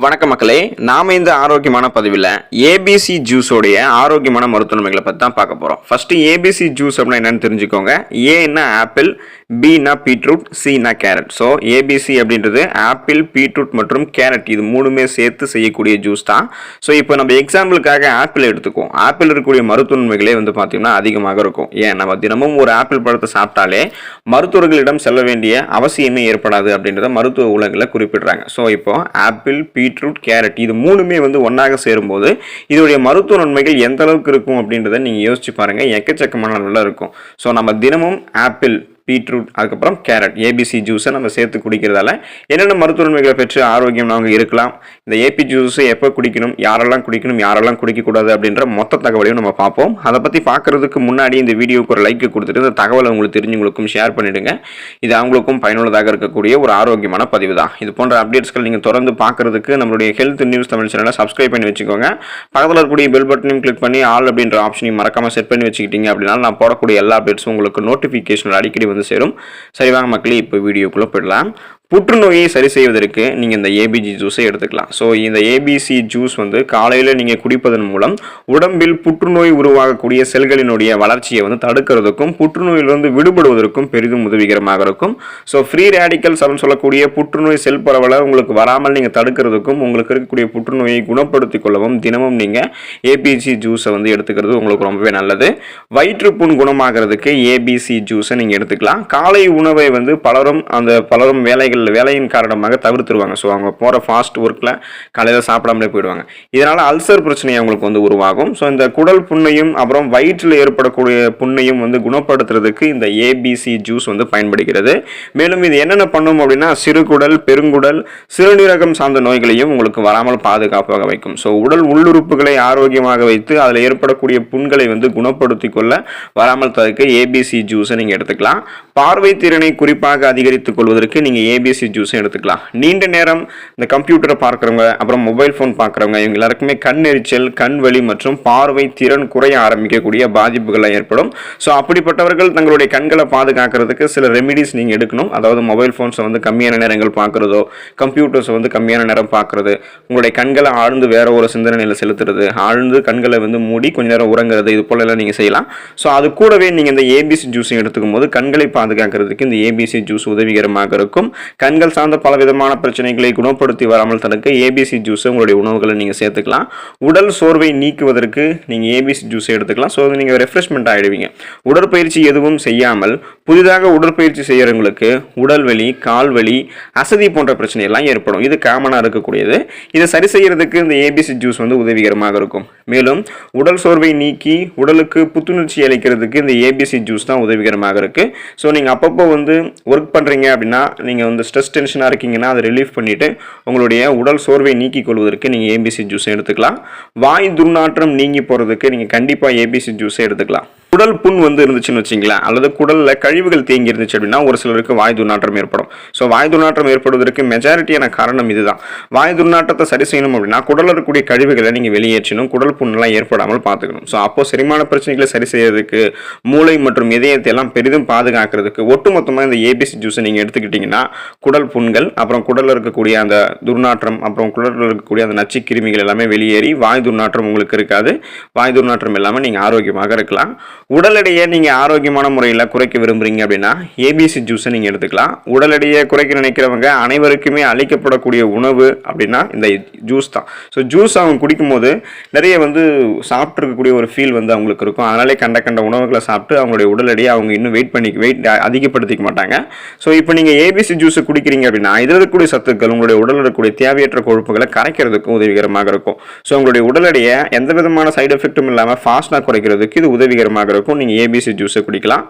வணக்கம் மக்களே, நாம இந்த ஆரோக்கியமான பதிவில் ஏபிசி ஜூஸோடைய ஆரோக்கியமான மருத்துவமைகளை பற்றி தான் பார்க்க போகிறோம். ஃபர்ஸ்ட் ஏபிசி ஜூஸ் அப்படின்னா என்னன்னு தெரிஞ்சுக்கோங்க. ஏன்னா ஆப்பிள், பின்னா பீட்ரூட், சின்னா கேரட். ஸோ ஏபிசி அப்படின்றது ஆப்பிள், பீட்ரூட் மற்றும் கேரட் இது மூணுமே சேர்த்து செய்யக்கூடிய ஜூஸ் தான். ஸோ இப்போ நம்ம எக்ஸாம்பிளுக்காக ஆப்பிள் எடுத்துக்குவோம். ஆப்பிள் இருக்கக்கூடிய மருத்துவமைகளே பார்த்தீங்கன்னா அதிகமாக இருக்கும். ஏன் நம்ம தினமும் ஒரு ஆப்பிள் பழத்தை சாப்பிட்டாலே மருத்துவர்களிடம் செல்ல வேண்டிய அவசியமே ஏற்படாது அப்படின்றத மருத்துவ உலகில் குறிப்பிடுறாங்க. ஸோ இப்போ ஆப்பிள், பீட்ரூட், கேரட் இது மூணுமே ஒன்றாக சேரும்போது இதோடைய மருத்துவ நன்மைகள் எந்த அளவுக்கு இருக்கும் அப்படின்றத நீங்கள் யோசிச்சு பாருங்க. எக்கச்சக்கமான நல்லா இருக்கும். ஸோ நம்ம தினமும் ஆப்பிள், பீட்ரூட், அதுக்கப்புறம் கேரட், ஏபிசி ஜூஸை நம்ம சேர்த்து குடிக்கிறதால என்னென்ன மருத்துவ நன்மைகளை பெற்று ஆரோக்கியம் நாங்கள் இருக்கலாம், இந்த ஏபி ஜூஸை எப்போ குடிக்கணும், யாரெல்லாம் குடிக்கணும், யாரெல்லாம் குடிக்கக்கூடாது அப்படின்ற மொத்த தகவலையும் நம்ம பார்ப்போம். அதை பற்றி பார்க்கறதுக்கு முன்னாடி இந்த வீடியோக்கு ஒரு லைக் கொடுத்துட்டு இந்த தகவலை உங்களுக்கு தெரிஞ்சவங்களுக்கும் ஷேர் பண்ணிவிடுங்க. இது அவங்களுக்கும் பயனுள்ளதாக இருக்கக்கூடிய ஒரு ஆரோக்கியமான பதிவு தான். இது போன்ற அப்டேட்ஸ்கள் நீங்கள் தொடர்ந்து பார்க்கறதுக்கு நம்மளுடைய ஹெல்த் நியூஸ் தமிழ் சேனலை சப்ஸ்கிரைப் பண்ணி வச்சுக்கோங்க. பக்கத்தில் இருக்கக்கூடிய பெல் பட்டனையும் கிளிக் பண்ணி ஆல் அப்படின்ற ஆப்ஷனையும் மறக்காமல் செட் பண்ணி வச்சுக்கிட்டீங்க அப்படின்னா நான் போடக்கூடிய எல்லா அப்டேட்ஸும் உங்களுக்கு நோட்டிஃபிகேஷன் அடிக்கடி சேரும். சரி வாங்க மக்களே, இப்போ வீடியோக்குள்ள போயிடலாம். புற்றுநோயை சரி செய்வதற்கு நீங்கள் இந்த ஏபிசி ஜூஸை எடுத்துக்கலாம். ஸோ இந்த ஏபிசி ஜூஸ் காலையில் நீங்கள் குடிப்பதன் மூலம் உடம்பில் புற்றுநோய் உருவாகக்கூடிய செல்களினுடைய வளர்ச்சியை தடுக்கிறதுக்கும் புற்றுநோயிலிருந்து விடுபடுவதற்கும் பெரிதும் உதவிகரமாக இருக்கும். ஸோ ஃப்ரீ ரேடிக்கல்ஸ் அப்படின்னு சொல்லக்கூடிய புற்றுநோய் செல் பரவலை உங்களுக்கு வராமல் நீங்கள் தடுக்கிறதுக்கும் உங்களுக்கு இருக்கக்கூடிய புற்றுநோயை குணப்படுத்திக் கொள்ளவும் தினமும் நீங்கள் ஏபிசி ஜூஸை எடுத்துக்கிறது உங்களுக்கு ரொம்பவே நல்லது. வயிற்றுப்புண் குணமாகிறதுக்கு ஏபிசி ஜூஸை நீங்கள் எடுத்துக்கலாம். காலை உணவை பலரும் வேலையின் காரணமாக தவிர்த்துருவாங்க. ஸோ அவங்க போகிற ஃபாஸ்ட் ஒர்க்கில் காலையில் சாப்பிடாமலே போயிடுவாங்க. இதனால் அல்சர் பிரச்சனை அவங்களுக்கு உருவாகும். ஸோ இந்த குடல் புண்ணையும் அப்புறம் வயிற்றில் ஏற்படக்கூடிய புண்ணையும் குணப்படுத்துறதுக்கு இந்த ஏபிசி ஜூஸ் பயன்படுகிறது. மேலும் இது என்னென்ன பண்ணும் அப்படின்னா சிறுகுடல், பெருங்குடல், சிறுநீரகம் சார்ந்த நோய்களையும் உங்களுக்கு வராமல் பாதுகாப்பாக வைக்கும். ஸோ உடல் உள்ளுறுப்புகளை ஆரோக்கியமாக வைத்து அதில் ஏற்படக்கூடிய புண்களை குணப்படுத்திக் கொள்ள வராமல் தடுக்க ஏபிசி ஜூஸை நீங்கள் எடுத்துக்கலாம். பார்வை திறனை குறிப்பாக அதிகரித்துக் கொள்வதற்கு நீங்கள் ஏபிசி ஜூஸ் எடுத்துக்கலாம். நீண்ட நேரம் இந்த கம்ப்யூட்டரை பார்க்குறவங்க, அப்புறம் மொபைல் ஃபோன் பார்க்குறவங்க, இவங்க எல்லாருக்குமே கண் எரிச்சல், கண் வலி மற்றும் பார்வை திறன் குறைய ஆரம்பிக்கக்கூடிய பாதிப்புகள் ஏற்படும். ஸோ அப்படிப்பட்டவர்கள் தங்களுடைய கண்களை பாதுகாக்கிறதுக்கு சில ரெமிடிஸ் நீங்கள் எடுக்கணும். அதாவது மொபைல் ஃபோன்ஸை கம்மியான நேரங்கள் பார்க்குறதோ, கம்ப்யூட்டர்ஸை கம்மியான நேரம் பார்க்குறது, உங்களுடைய கண்களை ஆழ்ந்து வேற ஒரு சிந்தனையில் செலுத்துறது, ஆழ்ந்து கண்களை மூடி கொஞ்ச நேரம் உறங்குறது, இது போல எல்லாம் நீங்கள் செய்யலாம். ஸோ அது கூடவே நீங்கள் இந்த ஏபிசி ஜூஸை எடுத்துக்கும் போது கண்களை பாதுகாக்கிறதுக்கு இந்த ஏபிசி ஜூஸ் உதவிகரமாக இருக்கும். கண்கள் சார்ந்த பல விதமான பிரச்சனைகளை குணப்படுத்தி வராமல் தடுக்க ஏபிசி ஜூஸ் உங்களுடைய உணவுகளை நீங்கள் சேர்த்துக்கலாம். உடல் சோர்வை நீக்குவதற்கு நீங்கள் ஏபிசி ஜூஸை எடுத்துக்கலாம். ஸோ நீங்கள் ரெஃப்ரெஷ்மெண்ட் ஆகிடுவீங்க. உடற்பயிற்சி எதுவும் செய்யாமல் புதிதாக உடற்பயிற்சி செய்கிறவங்களுக்கு உடல் வலி, கால் வலி, அசதி போன்ற பிரச்சனை எல்லாம் ஏற்படும். இது காமனாக இருக்கக்கூடியது. இதை சரி செய்யறதுக்கு இந்த ஏபிசி ஜூஸ் உதவிகரமாக இருக்கும். மேலும் உடல் சோர்வை நீக்கி உடலுக்கு புத்துணர்ச்சி அளிக்கிறதுக்கு இந்த ஏபிசி ஜூஸ் தான் உதவிகரமாக இருக்கு. ஸோ நீங்கள் அப்பப்போ ஒர்க் பண்ணுறீங்க அப்படின்னா, நீங்கள் ஸ்ட்ரெஸ் டென்ஷனாக இருக்கீங்கன்னா அதை ரிலீஃப் பண்ணிவிட்டு உங்களுடைய உடல் சோர்வை நீக்கிக் கொள்வதற்கு நீங்கள் ஏபிசி ஜூஸை எடுத்துக்கலாம். வாய் துர்நாற்றம் நீங்கி போகிறதுக்கு நீங்கள் கண்டிப்பாக ஏபிசி ஜூஸை எடுத்துக்கலாம். குடல் புண் இருந்துச்சுன்னு வச்சிங்களேன், அல்லது குடலில் கழிவுகள் தேங்கி இருந்துச்சு அப்படின்னா ஒரு சிலருக்கு வாய் துர்நாற்றம் ஏற்படும். ஸோ வாய் துர்நாற்றம் ஏற்படுவதற்கு மெஜாரிட்டியான காரணம் இதுதான். வாய் துர்நாற்றத்தை சரி செய்யணும் அப்படின்னா குடலில் இருக்கக்கூடிய கழிவுகளை நீங்கள் வெளியேற்றணும், குடல் புண்ணெல்லாம் ஏற்படாமல் பார்த்துக்கணும். ஸோ அப்போ செரிமான பிரச்சனைகளை சரி செய்யறதுக்கு, மூளை மற்றும் இதயத்தை எல்லாம் பெரிதும் பாதுகாக்கிறதுக்கு ஒட்டுமொத்தமாக இந்த ஏபிசி ஜூஸை நீங்கள் எடுத்துக்கிட்டிங்கன்னா குடல் புண்கள், அப்புறம் குடலில் இருக்கக்கூடிய அந்த துர்நாற்றம், அப்புறம் குடலில் இருக்கக்கூடிய அந்த நச்சு கிருமிகள் எல்லாமே வெளியேறி வாய் துர்நாற்றம் உங்களுக்கு இருக்காது. வாய் துர்நாற்றம் இல்லாமல் நீங்கள் ஆரோக்கியமாக இருக்கலாம். உடல் எடையை நீங்கள் ஆரோக்கியமான முறையில் குறைக்க விரும்புகிறீங்க அப்படின்னா ஏபிசி ஜூஸை நீங்கள் எடுத்துக்கலாம். உடல் எடையை குறைக்க நினைக்கிறவங்க அனைவருக்குமே அளிக்கப்படக்கூடிய உணவு அப்படின்னா இந்த ஜூஸ் தான். ஸோ ஜூஸ் அவங்க குடிக்கும்போது நிறைய சாப்பிட்ருக்கக்கூடிய ஒரு ஃபீல் அவங்களுக்கு இருக்கும். அதனாலே கண்ட உணவுகளை சாப்பிட்டு அவங்களுடைய உடல் எடையை அவங்க இன்னும் வெயிட் அதிகப்படுத்திக்க மாட்டாங்க. ஸோ இப்போ நீங்கள் ஏபிசி ஜூஸை குடிக்கிறீங்க அப்படின்னா இதில் இருக்கக்கூடிய சத்துக்கள் உங்களுடைய உடலில் இருக்கக்கூடிய தேவையற்ற கொழுப்புகளை கரைக்கிறதுக்கும் உதவிகரமாக இருக்கும். ஸோ உங்களுடைய உடல் எடையை எந்த விதமான சைடு எஃபெக்டும் இல்லாமல் ஃபாஸ்ட்டாக குறைக்கிறதுக்கு இது உதவிகரமாக இருக்கும். நீங்க ஏபிசி ஜூஸை குடிக்கலாம்.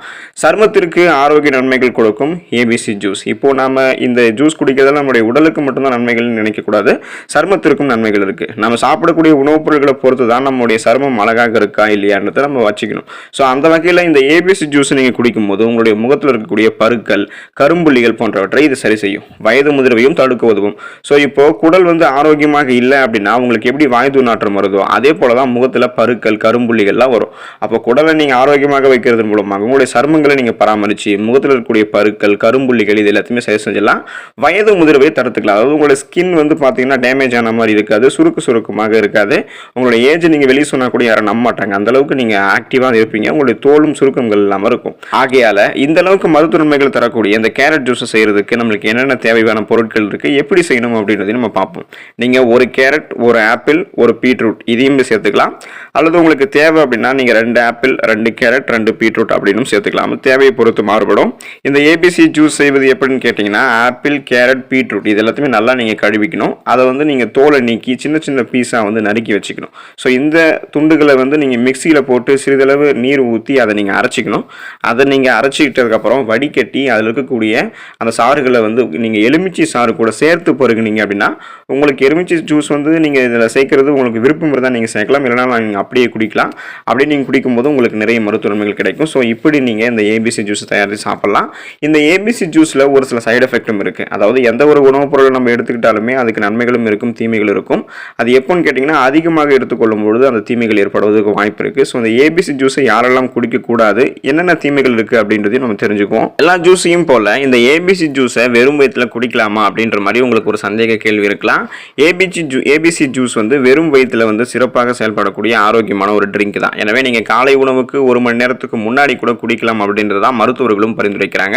சருமத்திற்கு ஆரோக்கிய நன்மைகள் கொடுக்கும் ஏபிசி ஜூஸ். இப்போ நாம இந்த ஜூஸ் குடிக்கிறதால நம்முடைய உடலுக்கு மட்டும்தான் நன்மைகள் நினைக்க கூடாது, சருமத்திற்கும் நன்மைகள் இருக்கு. நம்ம சாப்பிடக்கூடிய உணவுப் பொருட்களை பொறுத்து தான் நம்முடைய சருமம் அழகாக இருக்கா இல்லையான்றதை நம்ம வச்சுக்கணும். ஸோ அந்த வகையில் இந்த ஏபிசி ஜூஸ் நீங்க குடிக்கும் போது உங்களுடைய முகத்தில் இருக்கக்கூடிய பருக்கள், கரும்புள்ளிகள் போன்றவற்றை இது சரி செய்யும். வயது முதிர்வையும் தடுக்க உதவும். ஸோ இப்போ குடல் ஆரோக்கியமாக இல்லை அப்படின்னா உங்களுக்கு எப்படி வாய் துர்நாற்றம் வருதோ அதே போலதான் முகத்தில் பருக்கள், கரும்புள்ளிகள்லாம் வரும். அப்போ குடலை நீங்க ஆரோக்கியமாக வைக்கிறதன் மூலமாக உங்களுடைய சருமங்களை நீங்கள் பராமரித்து முகத்தில் இருக்கக்கூடிய பருக்கள் கரும்புள்ளிகள் இது எல்லாத்தையுமே சரி செஞ்சலாம். வயது முதிர்வை தடுத்துக்கலாம். அதாவது உங்களுடைய ஸ்கின் வந்து பார்த்தீங்கன்னா டேமேஜ் ஆன மாதிரி இருக்காது, சுருக்கமாக இருக்காது. உங்களோட ஏஜ் நீங்கள் வெளியே சொன்னால் கூட யாரும் நம்ப மாட்டாங்க, அந்த அளவுக்கு நீங்கள் ஆக்டிவாக இருப்பீங்க. உங்களுடைய தோலும் சுருக்கங்கள் இல்லாமல் இருக்கும். ஆகையால் இந்த அளவுக்கு மருத்துவ நன்மைகள் தரக்கூடிய இந்த கேரட் ஜூஸை செய்கிறதுக்கு நம்மளுக்கு என்னென்ன தேவையான பொருட்கள் இருக்குது, எப்படி செய்யணும் அப்படின்றதையும் நம்ம பார்ப்போம். நீங்கள் ஒரு கேரட், ஒரு ஆப்பிள், ஒரு பீட்ரூட் இதையும் சேர்த்துக்கலாம். அல்லது உங்களுக்கு தேவை அப்படின்னா நீங்கள் 2 ஆப்பிள், 2 கேரட், 2 பீட்ரூட் அப்படின்னு சேர்த்துக்கலாம். தேவையை பொறுத்து மாறுபடும். இந்த ஏபிசி ஜூஸ் செய்வது எப்படின்னு கேட்டிங்கன்னா, ஆப்பிள், கேரட், பீட்ரூட் இது எல்லாத்தையுமே நல்லா நீங்கள் கழுவிக்கணும். அதை வந்து நீங்கள் தோலை நீக்கி சின்ன சின்ன பீஸாக வந்து நறுக்கி வச்சுக்கணும். ஸோ இந்த துண்டுகளை வந்து நீங்கள் மிக்சியில் போட்டு சிறிதளவு நீர் ஊற்றி அதை நீங்கள் அரைச்சிக்கணும். அதை நீங்கள் அரைச்சிக்கிட்டதுக்கப்புறம் வடிகட்டி அதில் இருக்கக்கூடிய அந்த சாறுகளை வந்து நீங்கள் எலுமிச்சை சாறு கூட சேர்த்து பருகுனீங்க அப்படின்னா உங்களுக்கு எலுமிச்சை ஜூஸ் வந்து நீங்கள் இதில் சேர்க்கறது உங்களுக்கு விருப்பம் இருந்தால் நீங்கள் சேர்க்கலாம், இல்லைனா நீங்கள் அப்படியே குடிக்கலாம். அப்படி நீங்கள் குடிக்கும்போது உங்களுக்கு நிறைய மருத்துவ நன்மைகள் கிடைக்கும். ஸோ இப்படி நீங்கள் இந்த ஏபிசி ஜூஸ் தயாரித்து சாப்பிட்லாம். இந்த ஏபிசி ஜூஸில் ஒரு சில சைடு எஃபெக்டும் இருக்குது. அதாவது எந்த ஒரு உணவுப் பொருளை நம்ம எடுத்துக்கிட்டாலுமே அதுக்கு நன்மைகளும் இருக்கும், தீமைகளும் இருக்கும். அது எப்போன்னு கேட்டிங்கன்னா, அதிகமாக எடுத்துக்கொள்ளும் பொழுது அந்த தீமைகள் ஏற்படுவதற்கு வாய்ப்பு இருக்குது. ஸோ இந்த ஏபிசி ஜூஸை யாரெல்லாம் குடிக்கக்கூடாது, என்னென்ன தீமைகள் இருக்குது அப்படின்றதையும் நம்ம தெரிஞ்சுக்குவோம். எல்லா ஜூஸையும் போல் இந்த ஏபிசி ஜூஸை வெறும் வயிற்றில் குடிக்கலாமா அப்படின்ற மாதிரி உங்களுக்கு ஒரு சந்தேக கேள்வி இருக்கலாம். ஏபிசி ஜூஸ் வந்து வெறும் வயிற்றில் வந்து சிறப்பாக செயல்படக்கூடிய ஆரோக்கியமான ஒரு ட்ரிங்க் தான். எனவே நீங்கள் காலை உணவுக்கு 1 மணி நேரத்துக்கு முன்னாடி கூட குடிக்கலாம் அப்படின்றதான் மருத்துவர்களும் பரிந்துரைக்கிறாங்க.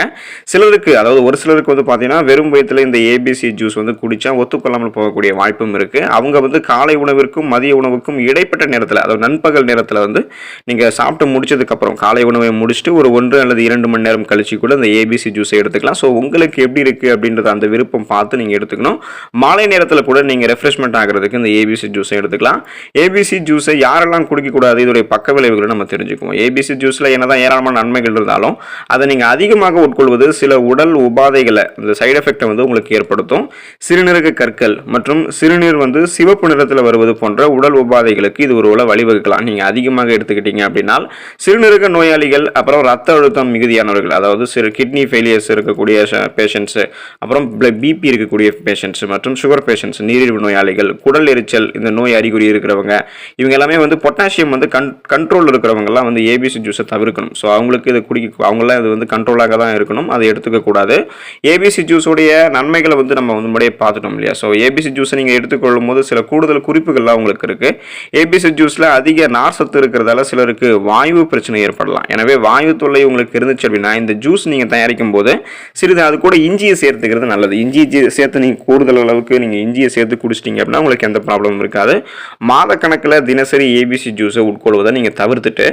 சிலருக்கு, அதாவது ஒரு சிலருக்கு வந்து பார்த்தீங்கன்னா வெறும் வயிற்றில் இந்த ஏபிசி ஜூஸ் வந்து குடித்தா ஒத்துக்கொள்ளாமல் போகக்கூடிய வாய்ப்பும் இருக்குது. அவங்க வந்து காலை உணவிற்கும் மதிய உணவுக்கும் இடைப்பட்ட நேரத்தில், அதாவது நண்பகல் நேரத்தில் வந்து நீங்கள் சாப்பிட்டு முடிச்சதுக்கப்புறம் காலை உணவை முடிச்சுட்டு ஒரு 1 அல்லது 2 மணி நேரம் கழிச்சு கூட இந்த ஏபிசி ஜூஸை எடுத்துக்கலாம். ஸோ உங்களுக்கு எப்படி இருக்குது அப்படின்றத அந்த விருப்பம் பார்த்து நீங்கள் எடுத்துக்கணும். மாலை நேரத்தில் கூட நீங்கள் ரெஃப்ரெஷ்மெண்ட் ஆகிறதுக்கு இந்த ஏபிசி ஜூஸை எடுத்துக்கலாம். ஏபிசி ஜூஸை யாரெல்லாம் குடிக்கக்கூடாது, இதோடைய பக்க விளைவுகளை நம்ம தெரிஞ்சுக்குவோம். ஏபிசி ஜூஸில் என்னதான் ஏராளமான நன்மைகள் இருந்தாலும் அதை நீங்கள் அதிகமாக உட்கொள்வது சில உடல் உபாதைகளை, இந்த சைடு எஃபெக்டை வந்து உங்களுக்கு ஏற்படுத்தும். சிறுநீரக கற்கள் மற்றும் சிறுநீர் வந்து சிவப்பு நிறத்தில் வருவது போன்ற உடல் உபாதைகளுக்கு இது ஒரு வழிவகுக்கலாம். நீங்கள் அதிகமாக எடுத்துக்கிட்டீங்க அப்படின்னா சிறுநீரக நோயாளிகள், அப்புறம் ரத்த அழுத்தம் மிகுதியானவர்கள், அதாவது கிட்னி ஃபெயிலியர்ஸ் இருக்கக்கூடிய பேஷண்ட்ஸு, அப்புறம் பிபி இருக்கக்கூடிய பேஷண்ட்ஸ் மற்றும் சுகர் பேஷண்ட்ஸ், நீரிழிவு நோயாளிகள், குடல் எரிச்சல் இந்த நோய் அறிகுறி இருக்கிறவங்க, இவங்க எல்லாமே வந்து பொட்டாசியம் வந்து கண்ட்ரோல் இருக்கிறவங்கலாம் வந்து ஏபிசி ஜூஸை தவிர்க்கணும். ஸோ அவங்களுக்கு இது அவங்களாம் இது வந்து கண்ட்ரோலாக தான் இருக்கணும், அதை எடுத்துக்கக்கூடாது. ஏபிசி ஜூஸோடைய நன்மைகளை வந்து நம்ம வந்து முறையை பார்த்துட்டோம் இல்லையா. ஸோ ஏபிசி ஜூஸை நீங்கள் எடுத்துக்கொள்ளும் போது சில கூடுதல் குறிப்புகள்லாம் உங்களுக்கு இருக்குது. ஏபிசி ஜூஸில் அதிக நார் சத்து இருக்கிறதால சிலருக்கு வாயு பிரச்சனை ஏற்படலாம். எனவே வாயு தொல்லை உங்களுக்கு இருந்துச்சு அப்படின்னா இந்த ஜூஸ் நீங்கள் தயாரிக்கும் போது சிறிது அது கூட இஞ்சியை சேர்த்துக்கிறது நல்லது. இஞ்சி சேர்த்து நீங்கள் கூடுதல் அளவுக்கு நீங்கள் இஞ்சியை சேர்த்து குடிச்சிட்டிங்க அப்படின்னா உங்களுக்கு எந்த ப்ராப்ளமும் இருக்காது. மாதக்கணக்கில் தினசரி ஏபிசி ஜூஸை உட்கொள்வதை நீங்கள் தவிர்த்துட்டு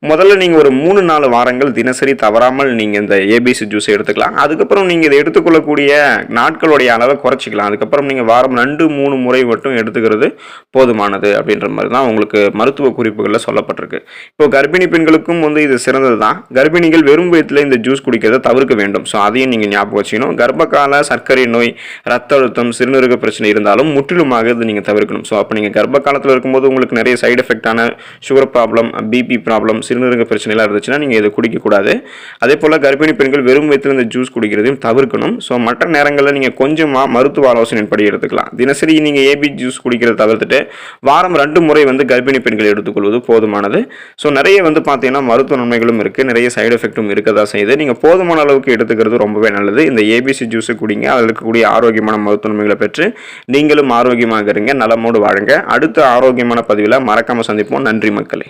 முதல்ல நீங்கள் ஒரு 3-4 வாரங்கள் தினசரி தவறாமல் நீங்கள் இந்த ஏபிசி ஜூஸை எடுத்துக்கலாம். அதுக்கப்புறம் நீங்கள் இதை எடுத்துக்கொள்ளக்கூடிய நாட்களுடைய அளவை குறைச்சிக்கலாம். அதுக்கப்புறம் நீங்கள் வாரம் 2-3 முறை மட்டும் எடுத்துக்கிறது போதுமானது அப்படின்ற மாதிரி தான் உங்களுக்கு மருத்துவ குறிப்புகளில் சொல்லப்பட்டிருக்கு. இப்போ கர்ப்பிணி பெண்களுக்கும் வந்து இது சிறந்தது தான். கர்ப்பிணிகள் வெறும் வயிற்றில் இந்த ஜூஸ் குடிக்கிறத தவிர்க்க வேண்டும். ஸோ அதையும் நீங்கள் ஞாபகம் வச்சுக்கணும். கர்ப்பகால சர்க்கரை நோய், ரத்த அழுத்தம், சிறுநீரக பிரச்சனை இருந்தாலும் முற்றிலுமாக இது நீங்கள் தவிர்க்கணும். ஸோ அப்போ நீங்கள் கர்ப்ப காலத்தில் இருக்கும்போது உங்களுக்கு நிறைய சைடு எஃபெக்டான சுகர் ப்ராப்ளம், பிபி ப்ராப்ளம், சிறுநீரக பிரச்சனைலாம் இருந்துச்சுன்னா நீங்கள் இதை குடிக்கக்கூடாது. அதே போல் கர்ப்பிணி பெண்கள் வெறும் வயிற்றில் இந்த ஜூஸ் குடிக்கிறதையும் தவிர்க்கணும். ஸோ மற்ற நேரங்களில் நீங்கள் கொஞ்சமாக மருத்துவ ஆலோசனைப்படி எடுத்துக்கலாம். தினசரி நீங்கள் ஏபி ஜூஸ் குடிக்கிறத தவிர்த்துட்டு வாரம் 2 முறை வந்து கர்ப்பிணி பெண்கள் எடுத்துக்கொள்வது போதுமானது. ஸோ நிறைய வந்து பார்த்தீங்கன்னா மருத்துவ நன்மைகளும் இருக்குது, நிறைய சைடு எஃபெக்டும் இருக்கதா செய்யுது. நீங்கள் போதுமான அளவுக்கு எடுத்துக்கிறது ரொம்பவே நல்லது. இந்த ஏபிசி ஜூஸை குடிங்க. அதில் இருக்கக்கூடிய ஆரோக்கியமான மருத்துவ நன்மைகளை பெற்று நீங்களும் ஆரோக்கியமாக இருங்க, நலமோடு வாழுங்க. அடுத்த ஆரோக்கியமான பதிவில் மறக்காமல் சந்திப்போம். நன்றி மக்களே.